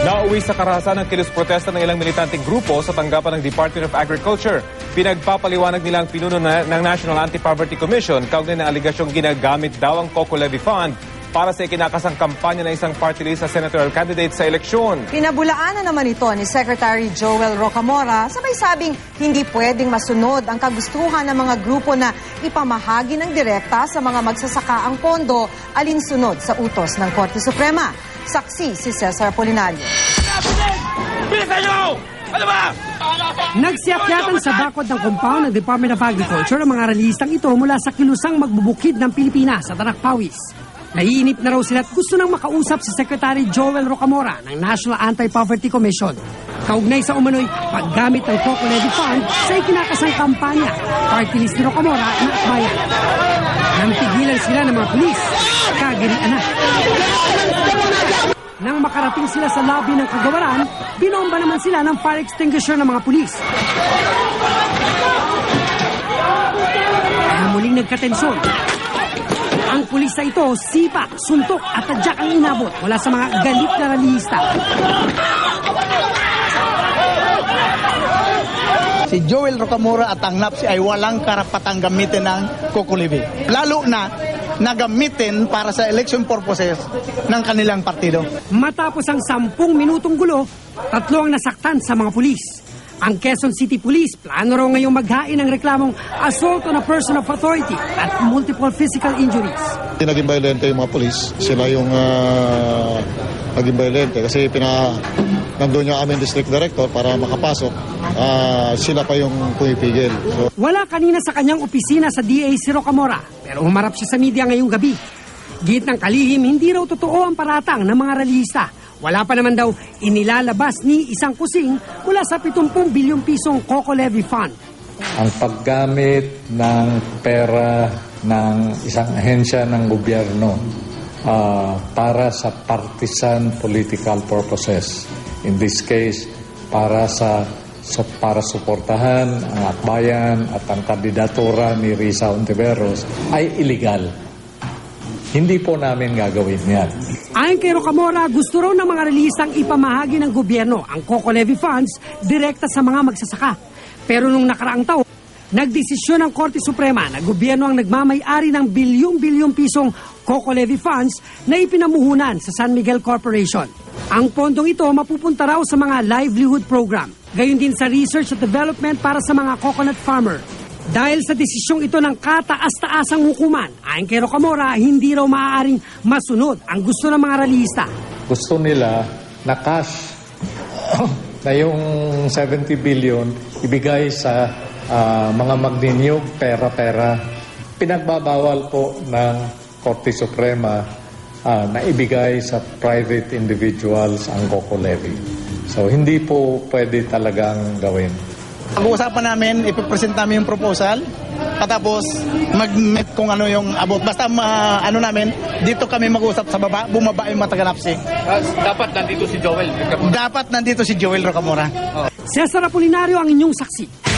Nauwi sa karahasan ng kilos protesta ng ilang militanteng grupo sa tanggapan ng Department of Agriculture. Pinagpapaliwanag nila ang pinuno ng National Anti-Poverty Commission kaugnay ng aligasyong ginagamit daw ang Coco Levy Fund para sa ikinakasang kampanya ng isang party list sa senatorial candidate sa eleksyon. Pinabulaanan naman ito ni Secretary Joel Rocamora, sabay sabing hindi pwedeng masunod ang kagustuhan ng mga grupo na ipamahagi ng direkta sa mga magsasaka ang pondo alinsunod sa utos ng Korte Suprema. Saksi si Cesar Apolinario. Nagsiakyatan sa bakod ng compound ng Department of Agriculture ang mga ralistang ito mula sa kilusang magbubukid ng Pilipinas sa Tanak-Pawis. Naiinip na raw sila at gusto nang makausap si Secretary Joel Rocamora ng National Anti-Poverty Commission. Kaugnay sa umano'y paggamit ng Coco Levy Fund sa ikinakasang kampanya, party list ni Rocamora na akbayan. Nang pigilan sila ng mga pulis, kagirian na. Nang makarating sila sa lobby ng kagawaran, binomba naman sila ng fire extinguisher ng mga pulis. Kaya muling nagkatensyon. Ang pulis na ito, sipa, suntok at tadyak ang inabot mula sa mga galit na ralihista. Si Joel Rocamora at ang NAPSI ay walang karapatang gamitin ng Coco Levy. Lalo na nagamitin para sa election purposes ng kanilang partido. Matapos ang 10 minutong gulo, 3 ang nasaktan sa mga pulis. Ang Quezon City Police plano raw ngayong maghain ng reklamong assault on a person of authority at multiple physical injuries. Naging violente yung mga pulis. Sila yung naging violente kasi nandun yung aming district director para makapasok. Sila pa yung pumipigil. So, wala kanina sa kanyang opisina sa DA si Rocamora, pero humarap siya sa media ngayong gabi. Git ng kalihim, hindi raw totoo ang paratang ng mga ralihista. Wala pa naman daw inilalabas ni isang kusing mula sa 70 bilyong pisong Coco Levy Fund. Ang paggamit ng pera ng isang ahensya ng gobyerno para sa partisan political purposes. In this case, para suportahan ang akbayan at ang kandidatura ni Risa Ontiveros ay illegal. Hindi po namin gagawin yan. Ayon kay Rocamora, gusto raw ng mga relistang ipamahagi ng gobyerno ang Coco Levy Funds direkta sa mga magsasaka. Pero nung nakaraang taon, nagdesisyon ng Korte Suprema na gobyerno ang nagmamay-ari ng bilyong-bilyong pisong Coco Levy Funds na ipinamuhunan sa San Miguel Corporation. Ang pondong ito mapupunta raw sa mga livelihood program, gayon din sa research at development para sa mga coconut farmer. Dahil sa desisyong ito ng kataas-taasang hukuman, ayon kay Rocamora, hindi raw maaaring masunod ang gusto ng mga ralihista. Gusto nila na cash na yung 70 billion ibigay sa mga magninyog, pera-pera. Pinagbabawal po ng Korte Suprema na ibigay sa private individuals ang Coco Levy. So hindi po pwede talagang gawin. Pag-uusapan namin, ipipresent namin yung proposal, patapos mag-meet kung ano yung abot. Basta namin, dito kami mag-usap sa baba, bumaba yung matagalapsi. Dapat nandito si Joel. Dapat nandito si Joel Rocamora. Cesar Apolinario ang inyong saksi.